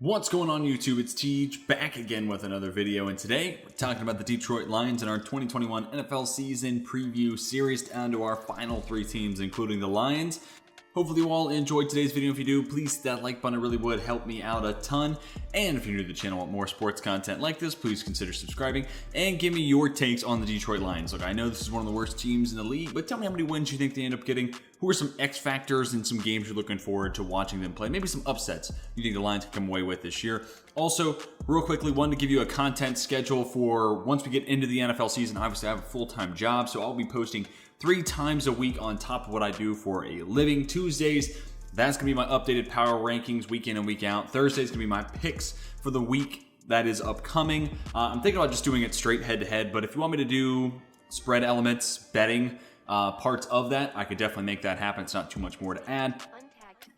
What's going on YouTube? It's Teach back again with another video, and today we're talking about the Detroit Lions in our 2021 NFL season preview series down to our final three teams, including the Lions. Hopefully you all enjoyed today's video. If you do, please hit that like button. It really would help me out a ton. And if you're new to the channel and want more sports content like this, please consider subscribing and give me your takes on the Detroit Lions. Look, I know this is one of the worst teams in the league, but tell me how many wins you think they end up getting. Who are some X factors and some games you're looking forward to watching them play? Maybe some upsets you think the Lions can come away with this year. Also, real quickly, wanted to give you a content schedule for once we get into the NFL season. Obviously, I have a full-time job, so I'll be posting 3 times a week on top of what I do for a living. Tuesdays, that's going to be my updated power rankings week in and week out. Thursday's going to be my picks for the week that is upcoming. I'm thinking about just doing it straight head-to-head, but if you want me to do spread elements, betting, parts of that, I could definitely make that happen. It's not too much more to add.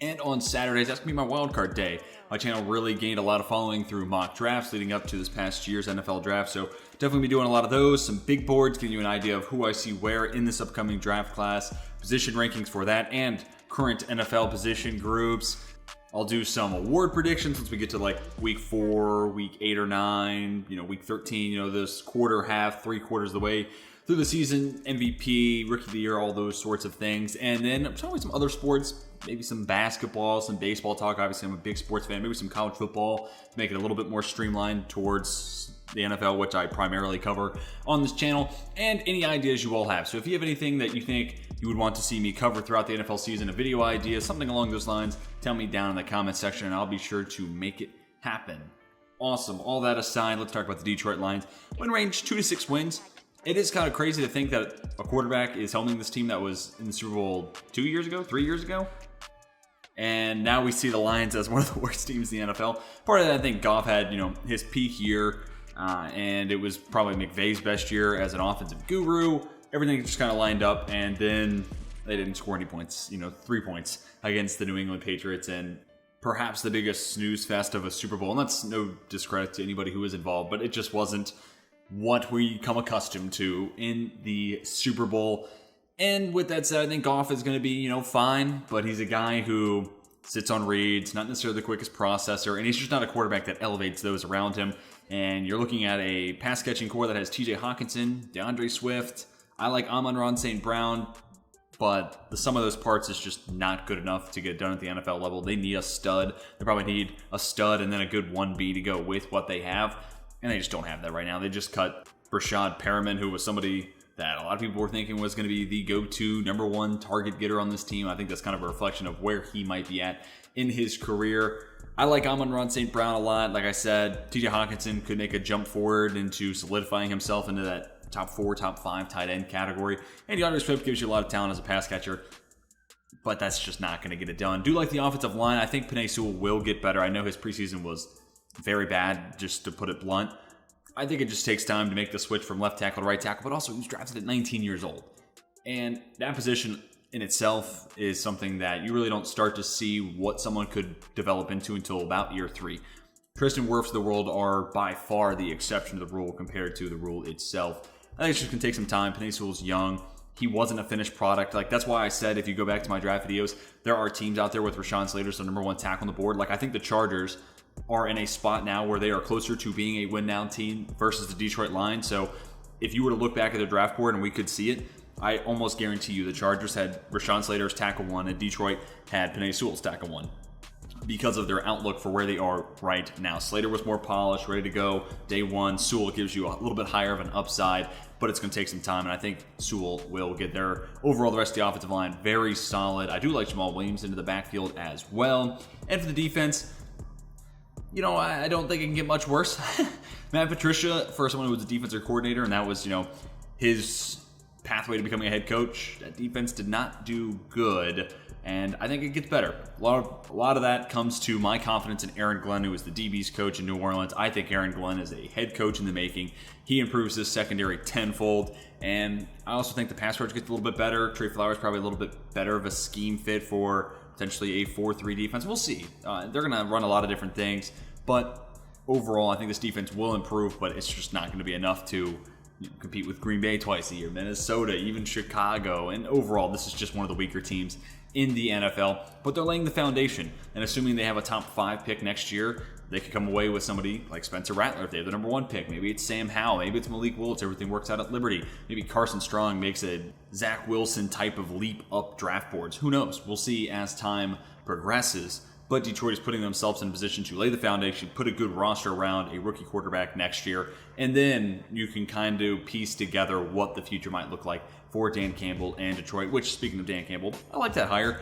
And on Saturdays, that's going to be my wildcard day. My channel really gained a lot of following through mock drafts leading up to this past year's NFL draft. So definitely be doing a lot of those. Some big boards, giving you an idea of who I see where in this upcoming draft class. Position rankings for that and current NFL position groups. I'll do some award predictions once we get to like week 4, week 8 or 9, week 13, this quarter, half, 3/4 of the way through the season, MVP, Rookie of the Year, all those sorts of things. And then probably some other sports, maybe some basketball, some baseball talk. Obviously, I'm a big sports fan. Maybe some college football to make it a little bit more streamlined towards the NFL, which I primarily cover on this channel, and any ideas you all have. So if you have anything that you think you would want to see me cover throughout the NFL season, a video idea, something along those lines, tell me down in the comment section, and I'll be sure to make it happen. Awesome. All that aside, let's talk about the Detroit Lions. Win range 2 to 6 wins. It is kind of crazy to think that a quarterback is helming this team that was in the Super Bowl 2 years ago, 3 years ago. And now we see the Lions as one of the worst teams in the NFL. Part of that, I think Goff had, his peak year, and it was probably McVay's best year as an offensive guru. Everything just kind of lined up, and then they didn't score any points, 3 points against the New England Patriots, and perhaps the biggest snooze fest of a Super Bowl. And that's no discredit to anybody who was involved, but it just wasn't what we come accustomed to in the Super Bowl. And with that said, I think Goff is going to be, fine, but he's a guy who sits on reads, not necessarily the quickest processor, and he's just not a quarterback that elevates those around him. And you're looking at a pass-catching core that has TJ Hawkinson, DeAndre Swift. I like Amon-Ra St. Brown, but the sum of those parts is just not good enough to get done at the NFL level. They need a stud. They probably need a stud and then a good 1B to go with what they have. And they just don't have that right now. They just cut Brashad Perriman, who was somebody that a lot of people were thinking was going to be the go-to number 1 target getter on this team. I think that's kind of a reflection of where he might be at in his career. I like Amon-Ra St. Brown a lot. Like I said, TJ Hawkinson could make a jump forward into solidifying himself into that top 4, top 5 tight end category. And DeAndre Swift gives you a lot of talent as a pass catcher, but that's just not going to get it done. Do like the offensive line. I think Penei Sewell will get better. I know his preseason was very bad, just to put it blunt. I think it just takes time to make the switch from left tackle to right tackle, but also he was drafted at 19 years old. And that position in itself is something that you really don't start to see what someone could develop into until about year 3. Tristan Wirfs of the world are by far the exception to the rule compared to the rule itself. I think it's just going to take some time. Penei Sewell's young. He wasn't a finished product. That's why I said, if you go back to my draft videos, there are teams out there with Rashawn Slater as the number 1 tackle on the board. I think the Chargers are in a spot now where they are closer to being a win-now team versus the Detroit Lions. So if you were to look back at the draft board and we could see it, I almost guarantee you the Chargers had Rashawn Slater as tackle 1 and Detroit had Penei Sewell as tackle 1 because of their outlook for where they are right now. Slater was more polished, ready to go day 1. Sewell gives you a little bit higher of an upside, but it's going to take some time, and I think Sewell will get there. Overall, the rest of the offensive line, very solid. I do like Jamal Williams into the backfield as well. And for the defense, I don't think it can get much worse. Matt Patricia, for someone who was a defensive coordinator, and that was, his pathway to becoming a head coach, that defense did not do good, and I think it gets better. A lot of that comes to my confidence in Aaron Glenn, who is the DB's coach in New Orleans. I think Aaron Glenn is a head coach in the making. He improves his secondary tenfold, and I also think the pass rush gets a little bit better. Trey Flowers probably a little bit better of a scheme fit for potentially a 4-3 defense. We'll see. They're going to run a lot of different things, but overall, I think this defense will improve, but it's just not going to be enough to compete with Green Bay twice a year, Minnesota, even Chicago, and overall, this is just one of the weaker teams in the NFL. But they're laying the foundation, and assuming they have a top 5 pick next year, they could come away with somebody like Spencer Rattler if they have the #1 pick. Maybe it's Sam Howell. Maybe it's Malik Willis. Everything works out at Liberty. Maybe Carson Strong makes a Zach Wilson type of leap up draft boards. Who knows? We'll see as time progresses. But Detroit is putting themselves in a position to lay the foundation, put a good roster around a rookie quarterback next year, and then you can kind of piece together what the future might look like for Dan Campbell and Detroit, which, speaking of Dan Campbell, I like that hire.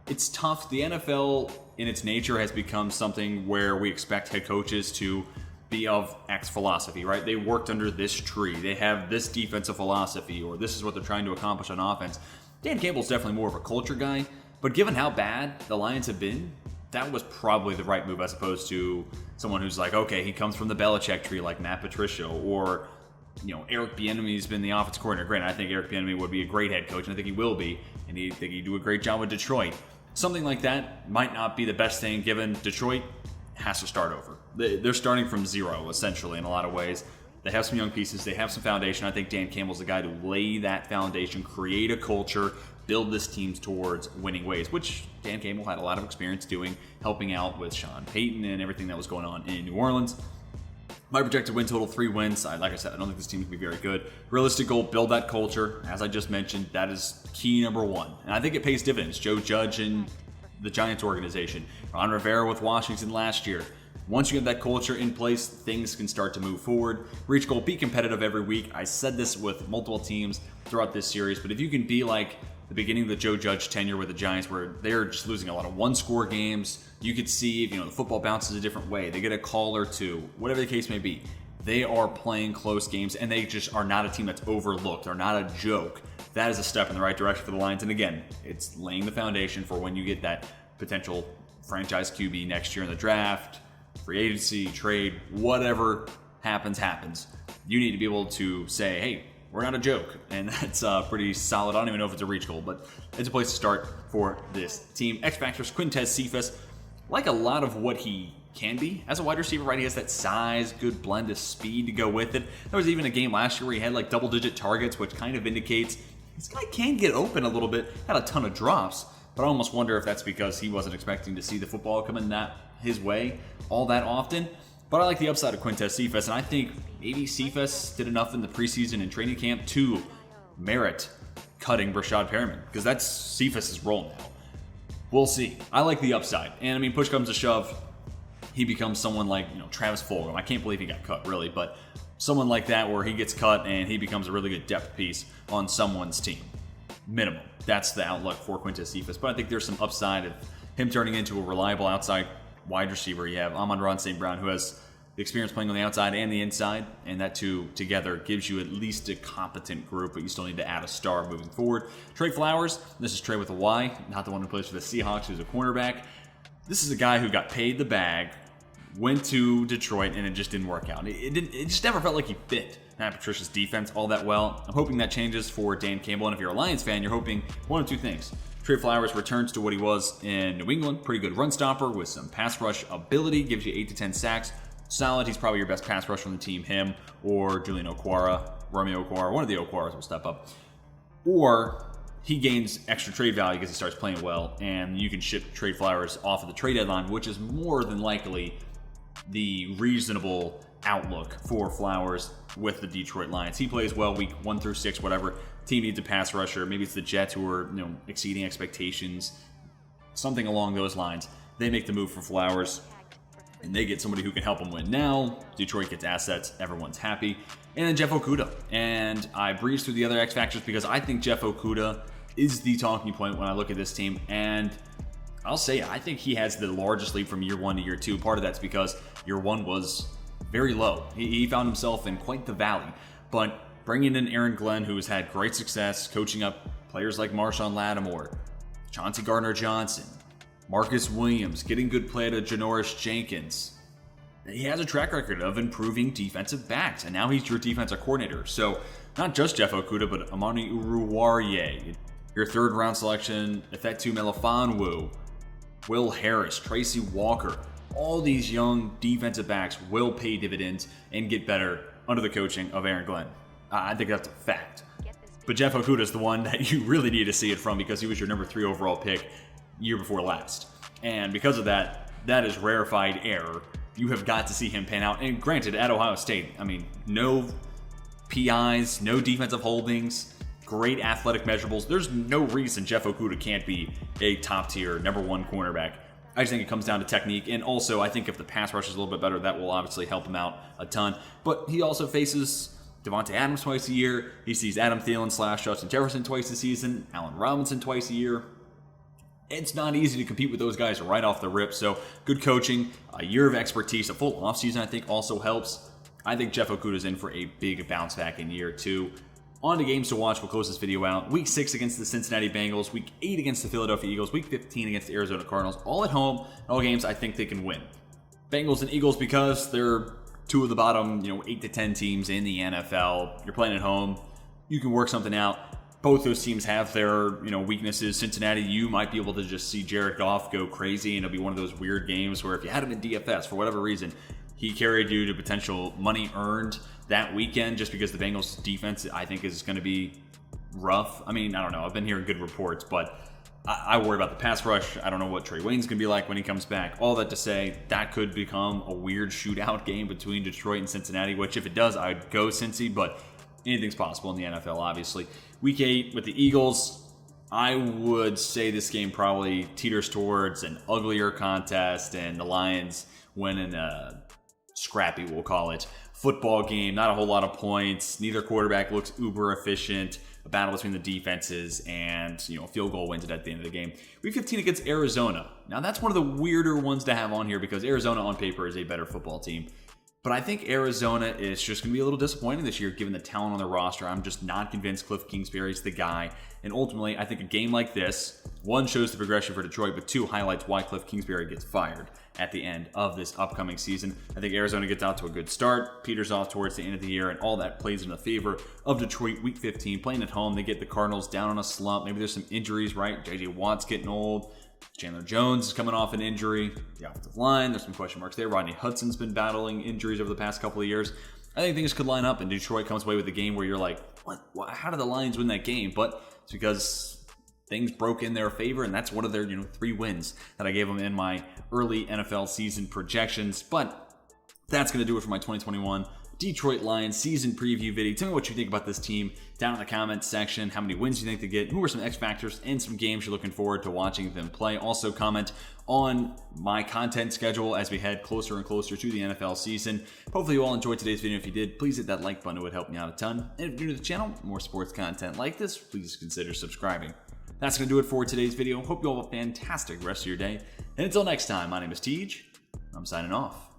It's tough. The NFL, in its nature, has become something where we expect head coaches to be of X philosophy, right? They worked under this tree. They have this defensive philosophy, or this is what they're trying to accomplish on offense. Dan Campbell's definitely more of a culture guy, but given how bad the Lions have been, that was probably the right move as opposed to someone who's like, okay, he comes from the Belichick tree like Matt Patricia, or Eric Bieniemy's been the offensive coordinator. Granted, I think Eric Bieniemy would be a great head coach, and I think he will be, and I think he'd do a great job with Detroit. Something like that might not be the best thing given Detroit has to start over. They're starting from zero, essentially, in a lot of ways. They have some young pieces. They have some foundation. I think Dan Campbell's the guy to lay that foundation, create a culture, build this team towards winning ways, which Dan Campbell had a lot of experience doing, helping out with Sean Payton and everything that was going on in New Orleans. My projected win total, 3 wins. Like I said, I don't think this team can be very good. Realistic goal, build that culture. As I just mentioned, that is key #1. And I think it pays dividends. Joe Judge and the Giants organization. Ron Rivera with Washington last year. Once you have that culture in place, things can start to move forward. Reach goal, be competitive every week. I said this with multiple teams throughout this series, but if you can be like the beginning of the Joe Judge tenure with the Giants, where they're just losing a lot of one-score games, you could see, the football bounces a different way. They get a call or two, whatever the case may be. They are playing close games, and they just are not a team that's overlooked. They're not a joke. That is a step in the right direction for the Lions. And again, it's laying the foundation for when you get that potential franchise QB next year in the draft, free agency, trade, whatever happens. You need to be able to say, hey, we're not a joke, and that's pretty solid. I don't even know if it's a reach goal, but it's a place to start for this team. X Factors, Quintez Cephas, like a lot of what he can be as a wide receiver, right? He has that size, good blend of speed to go with it. There was even a game last year where he had like double-digit targets, which kind of indicates this guy can get open a little bit. Had a ton of drops, but I almost wonder if that's because he wasn't expecting to see the football coming his way all that often. But I like the upside of Quintez Cephas, and I think maybe Cephas did enough in the preseason and training camp to merit cutting Brashad Perriman, because that's Cephas' role now. We'll see. I like the upside. And I mean, push comes to shove, he becomes someone like Travis Fulgham. I can't believe he got cut, really, but someone like that where he gets cut and he becomes a really good depth piece on someone's team. Minimum. That's the outlook for Quintez Cephas. But I think there's some upside of him turning into a reliable outside wide receiver. You have Amon-Ra St. Brown, who has the experience playing on the outside and the inside, and that two together gives you at least a competent group, but you still need to add a star moving forward. Trey Flowers, this is Trey with a Y, not the one who plays for the Seahawks, who's a cornerback. This is a guy who got paid the bag, went to Detroit, and it just didn't work out. It just never felt like he fit Matt Patricia's defense all that well. I'm hoping that changes for Dan Campbell, and if you're a Lions fan, you're hoping one of two things. Trey Flowers returns to what he was in New England, pretty good run stopper with some pass rush ability, gives you 8 to 10 sacks. Solid. He's probably your best pass rusher on the team, him or Julian Okwara, Romeo Okwara, one of the Okwaras will step up. Or he gains extra trade value because he starts playing well, and you can ship Trade Flowers off of the trade deadline, which is more than likely the reasonable outlook for Flowers with the Detroit Lions. He plays well week 1 through 6, whatever. Team needs a pass rusher. Maybe it's the Jets who are exceeding expectations, something along those lines. They make the move for Flowers, and they get somebody who can help them win now. Detroit gets assets. Everyone's happy. And then Jeff Okudah. And I breezed through the other X Factors because I think Jeff Okudah is the talking point when I look at this team. And I'll say I think he has the largest leap from year 1 to year 2. Part of that's because year 1 was very low. He found himself in quite the valley. But bringing in Aaron Glenn, who has had great success coaching up players like Marshawn Lattimore, Chauncey Gardner-Johnson, Marcus Williams, getting good play to Janoris Jenkins. He has a track record of improving defensive backs, and now he's your defensive coordinator. So not just Jeff Okudah, but Amani Uruwarye, your third-round selection, Efetu Melifonwu, Will Harris, Tracy Walker. All these young defensive backs will pay dividends and get better under the coaching of Aaron Glenn. I think that's a fact. But Jeff Okudah is the one that you really need to see it from because he was your number 3 overall pick year before last. And because of that, that is rarefied air you have got to see him pan out. And granted, at Ohio State, I mean, no PIs, no defensive holdings, great athletic measurables. There's no reason Jeff Okudah can't be a top-tier #1 cornerback. I just think it comes down to technique, and also I think if the pass rush is a little bit better, that will obviously help him out a ton. But he also faces Devontae Adams twice a year. He sees Adam Thielen / Justin Jefferson twice a season, Allen Robinson twice a year. It's not easy to compete with those guys right off the rip, so good coaching, a year of expertise, a full offseason I think also helps. I think Jeff Okudah is in for a big bounce back in year 2. On to games to watch. We'll close this video out. Week 6 against the Cincinnati Bengals. Week 8 against the Philadelphia Eagles. Week 15 against the Arizona Cardinals. All at home. All games I think they can win. Bengals and Eagles because they're 2 of the bottom, 8 to 10 teams in the NFL. You're playing at home. You can work something out. Both those teams have their, weaknesses. Cincinnati, you might be able to just see Jared Goff go crazy, and it'll be one of those weird games where if you had him in DFS for whatever reason, he carried you to potential money earned that weekend just because the Bengals defense, I think, is going to be rough. I mean, I don't know. I've been hearing good reports, but I worry about the pass rush. I don't know what Trey Wayne's going to be like when he comes back. All that to say, that could become a weird shootout game between Detroit and Cincinnati, which if it does, I'd go Cincy, but anything's possible in the NFL, obviously. Week 8 with the Eagles, I would say this game probably teeters towards an uglier contest, and the Lions winning a scrappy, we'll call it, football game. Not a whole lot of points. Neither quarterback looks uber efficient. A battle between the defenses, and field goal wins it at the end of the game. Week 15 against Arizona. Now that's one of the weirder ones to have on here because Arizona on paper is a better football team. But I think Arizona is just going to be a little disappointing this year given the talent on their roster. I'm just not convinced Cliff Kingsbury's the guy. And ultimately, I think a game like this, 1, shows the progression for Detroit, but 2, highlights why Cliff Kingsbury gets fired at the end of this upcoming season. I think Arizona gets out to a good start, peters off towards the end of the year, and all that plays in the favor of Detroit. Week 15, playing at home, they get the Cardinals down on a slump. Maybe there's some injuries, right? J.J. Watt's getting old. Chandler Jones is coming off an injury. The offensive line, there's some question marks there. Rodney Hudson's been battling injuries over the past couple of years. I think things could line up, and Detroit comes away with a game where you're like, what? How did the Lions win that game? But it's because things broke in their favor, and that's one of their 3 wins that I gave them in my early NFL season projections. But that's going to do it for my 2021 Detroit Lions season preview video. Tell me what you think about this team down in the comments section. How many wins you think they get? Who are some X factors and some games you're looking forward to watching them play? Also comment on my content schedule as we head closer and closer to the NFL season. Hopefully you all enjoyed today's video. If you did, please hit that like button. It would help me out a ton. And if you're new to the channel, more sports content like this, please consider subscribing. That's going to do it for today's video. Hope you all have a fantastic rest of your day. And until next time, my name is Tej. I'm signing off.